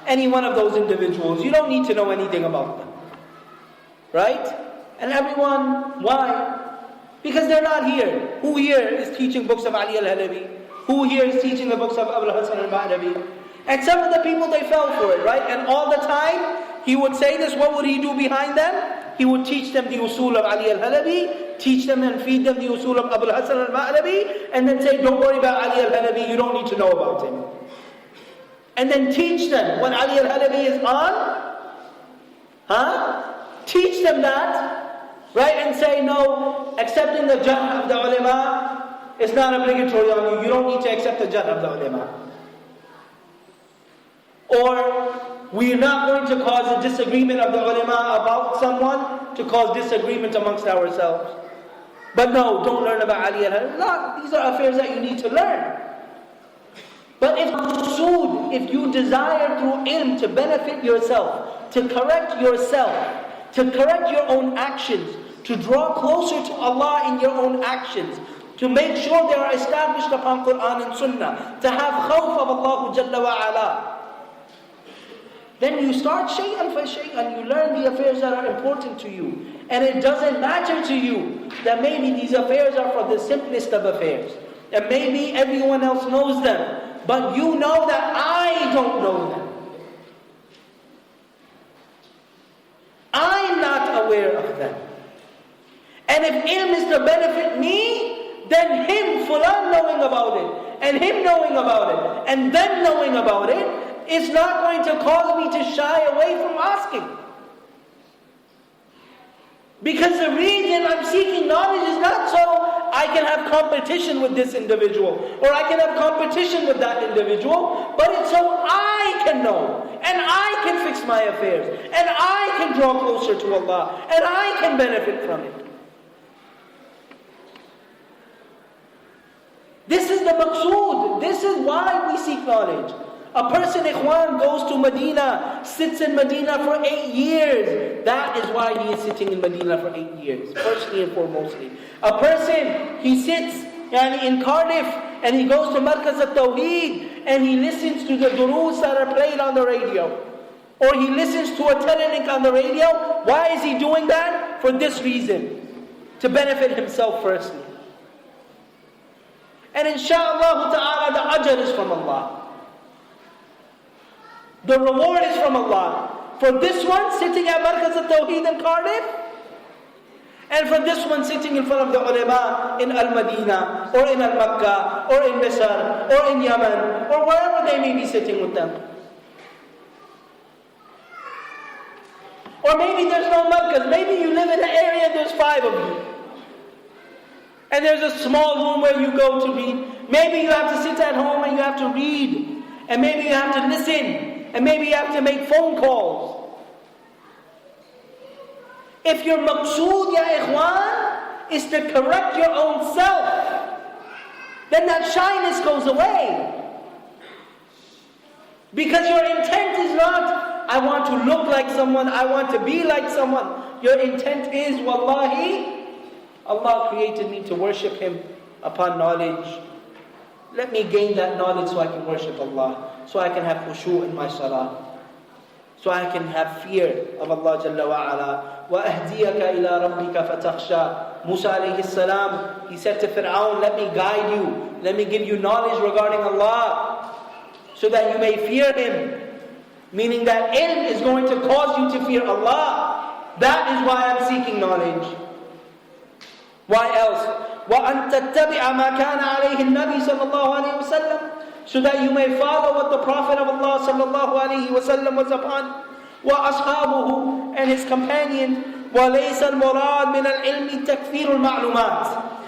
any one of those individuals. You don't need to know anything about them. Right? And everyone, why? Because they're not here. Who here is teaching books of Ali al-Halabi? Who here is teaching the books of Abul Hasan al-Ma'ribi? And some of the people, they fell for it, right? And all the time, he would say this, what would he do behind them? He would teach them the usul of Ali al-Halabi, teach them and feed them the usul of Abul Hasan al-Ma'ribi, and then say, don't worry about Ali al-Halabi, you don't need to know about him. And then teach them when Ali al-Halabi is on, teach them that, right? And say, no, accepting the jarh of the ulama is not obligatory on you. You don't need to accept the jarh of the ulama. Or, we're not going to cause a disagreement of the ulama about someone to cause disagreement amongst ourselves. But no, don't learn about Ali al-Haddad. These are affairs that you need to learn. But if you desire through ilm to benefit yourself, to correct yourself, to correct your own actions, to draw closer to Allah in your own actions, to make sure they are established upon Quran and Sunnah, to have khawf of Allah Jalla wa Ala, then you start shay'an fa shay'an, you learn the affairs that are important to you. And it doesn't matter to you that maybe these affairs are for the simplest of affairs. And maybe everyone else knows them. But you know that I don't know them. I'm not aware of them. And if ilm is to benefit me, then him, fulan, knowing about it, and him knowing about it, and them knowing about it, is not going to cause me to shy away from asking. Because the reason I'm seeking knowledge is not so I can have competition with this individual, or I can have competition with that individual, but it's so I can know, and I can fix my affairs, and I can draw closer to Allah, and I can benefit from it. This is the maqsood. This is why we seek knowledge. A person, ikhwan, goes to Medina, sits in Medina for 8 years. That is why he is sitting in Medina for 8 years, firstly and foremostly. A person, he sits in Cardiff, and he goes to Markaz al-Tawḥīd, and he listens to the duroos that are played on the radio. Or he listens to a telelink on the radio. Why is he doing that? For this reason. To benefit himself firstly. And insha'Allah ta'ala, the ajr is from Allah. The reward is from Allah. For this one sitting at Markaz al-Tawḥīd in Cardiff, and for this one sitting in front of the ulama in Al-Madinah, or in Al-Makkah, or in Misr, or in Yemen, or wherever they may be sitting with them. Or maybe there's no Markaz. Maybe you live in an area, there's 5 of you. And there's a small room where you go to read. Maybe you have to sit at home and you have to read. And maybe you have to listen. And maybe you have to make phone calls. If your maqsood, ya ikhwan, is to correct your own self, then that shyness goes away. Because your intent is not, I want to look like someone, I want to be like someone. Your intent is, wallahi, Allah created me to worship Him upon knowledge. Let me gain that knowledge so I can worship Allah. So I can have khushu' in my salah. So I can have fear of Allah Jalla wa Ala. وَأَهْدِيَكَ إِلَىٰ رَبِّكَ فَتَخْشَىٰ. Musa alayhi salam, he said to Fir'aun, let me guide you. Let me give you knowledge regarding Allah, so that you may fear Him. Meaning that ilm is going to cause you to fear Allah. That is why I'm seeking knowledge. Why else? وَأَن تَتَّبِعَ مَا كَانَ عَلَيْهِ النَّبِي صلى الله عليه وسلم, so that you may follow what the Prophet of Allah صلى الله عليه وسلم was upon. وَأَصْحَابُهُ, and his companions. وَلَيْسَ الْمُرَادْ مِنَ الْعِلْمِ تَكْثِيرُ الْمَعْلُومَاتِ.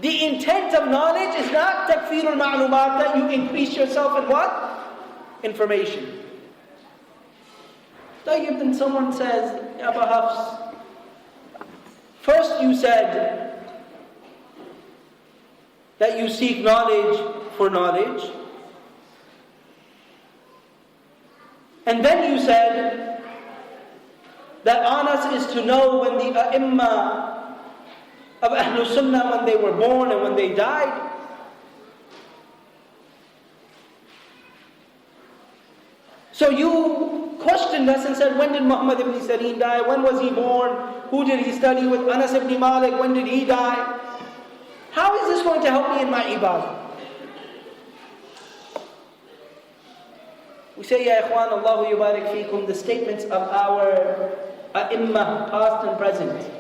The intent of knowledge is not تَكْثِيرُ الْمَعْلُومَاتِ, that you increase yourself in what? Information. Then someone says, Ya Aba Hafs, first you said that you seek knowledge for knowledge. And then you said that on us is to know when the A'imma of Ahlul Sunnah, when they were born and when they died. So you questioned us and said, when did Muhammad ibn Sirin die? When was he born? Who did he study with? Anas ibn Malik, when did he die? How is this going to help me in my ibadah? We say, Ya ikhwan, Allahu yubarik feekum, the statements of our a'imma, past and present.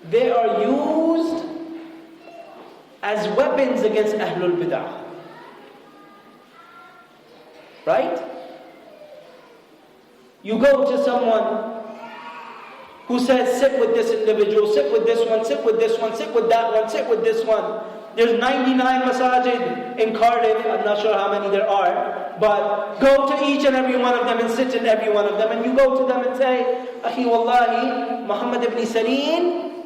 They are used as weapons against Ahlul Bid'ah. Right? You go to someone who says, sit with this individual, sit with this one, sit with this one, sit with that one, sit with this one. There's 99 masajid in Cardiff, I'm not sure how many there are, but go to each and every one of them and sit in every one of them, and you go to them and say, Akhi wallahi, Muhammad ibn Sirin,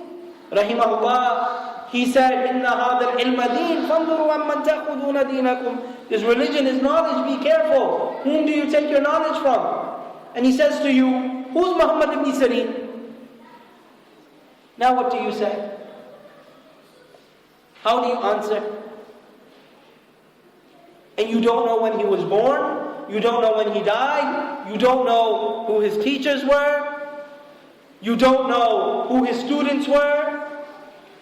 rahimahullah, he said, Inna hadha al-ilma deen, fanduru amman ta'khuduna deenakum. This religion is knowledge, be careful. Whom do you take your knowledge from? And he says to you, who's Muhammad ibn Sirin? Now what do you say? How do you answer? And you don't know when he was born, you don't know when he died, you don't know who his teachers were, you don't know who his students were,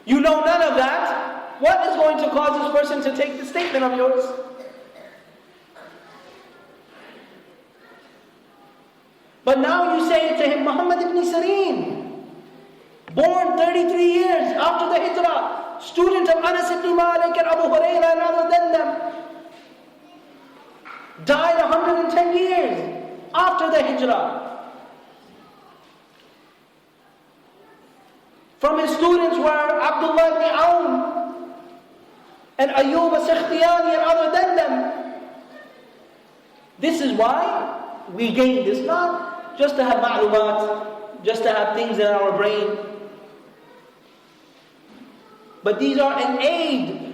you know none of that. What is going to cause this person to take the statement of yours? But now you say to him, Muhammad ibn Sirin, born 33 years after the Hijrah, student of Anas ibn Malik and Abu Hurairah and other than them, died 110 years after the Hijrah. From his students were Abdullah ibn Awn and Ayyub as-Sikhtiyani and other than them. This is why we gain this, not just to have ma'lumat, just to have things in our brain, but these are an aid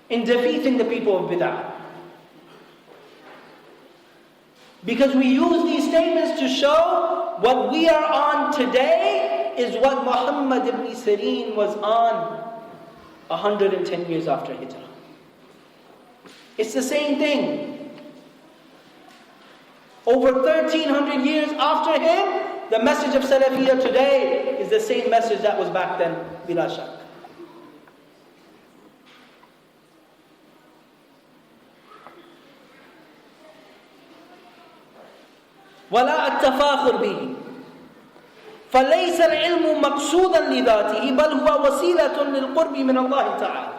in defeating the people of bid'ah. Because we use these statements to show what we are on today is what Muhammad ibn Sirin was on 110 years after Hijrah. It's the same thing. Over 1300 years after him, the message of Salafiyya today is the same message that was back then, bila shak. ولا التفاخر به فليس العلم مقصودا لذاته بل هو وسيلة للقرب من الله تعالى.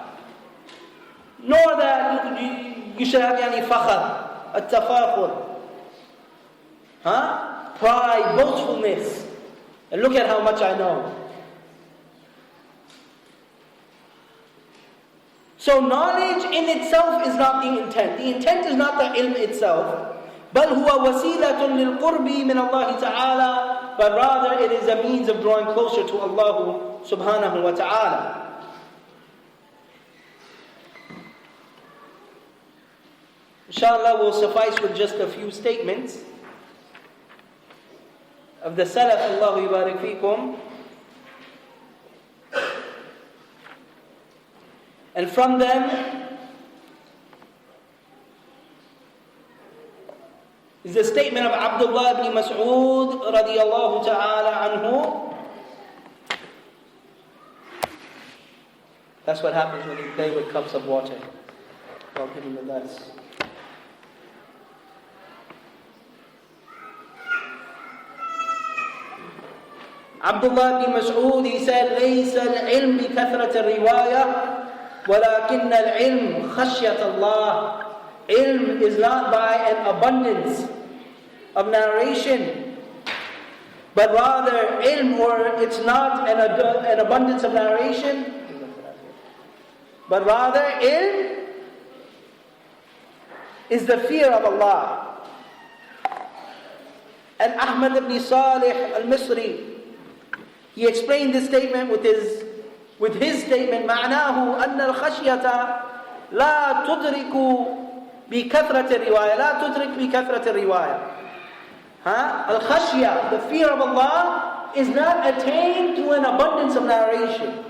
Nor that you should have any فخر, التفاخر, pride, boastfulness, and look at how much I know. So knowledge in itself is not the intent. The intent is not the ilm itself. بل هو وسيلة للقرب من الله تعالى, but rather it is a means of drawing closer to Allah subhanahu wa ta'ala. Inshallah, we'll suffice with just a few statements of the Salaf, Allahu yubarik fikum. And from them is the statement of Abdullah ibn Mas'ud radiyallahu ta'ala anhu. That's what happens when you play with cups of water. I'll give him the dice. Abdullah ibn Mas'ud, he said, لَيْسَ الْعِلْمِ بِكَثْرَةِ الرِّوَايَةِ وَلَكِنَّ الْعِلْمِ خَشْيَةَ اللَّهِ. Ilm is not by an abundance of narration, but rather ilm, or it's not an abundance of narration, but rather ilm is the fear of Allah. And Ahmad ibn Salih al-Misri, he explained this statement with his statement, معناه أن الخشية لا تدرك بكثرة الرواية لا تدرك بكثرة الرواية. Al-khashya, the fear of Allah, is not attained through an abundance of narration.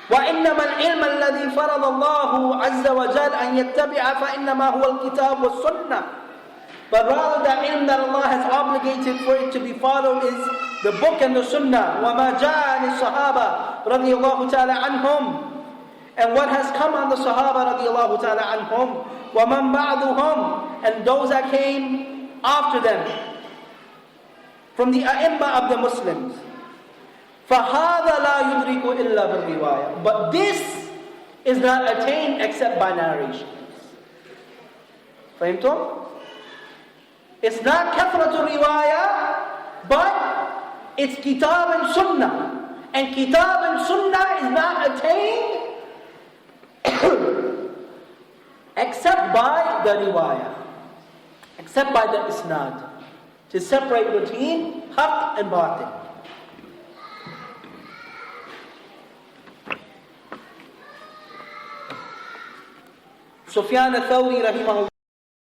وإنما العلم الذي فرض الله عز وجل أن يتبع فإنما هو الكتاب والسنة. But rather the ilm that Allah has obligated for it to be followed is the book and the sunnah. وما جاء عن الصحابة رضي الله تعالى عنهم, and what has come on the Sahaba radiallahu ta'ala anhum, وَمَنْ بَعْضُهُمْ, and those that came after them, from the A'imma of the Muslims. فَهَذَا لَا يُدْرِكُ إِلَّا بِالرِّوَايَةِ. But this is not attained except by narrations. فهمتم? It's not كثرة الرواية, but it's kitab and sunnah. And kitab and sunnah is not attained except by the riwayah, except by the isnad, to separate between haqq and batil. Sufyan al-Thawri rahimahullah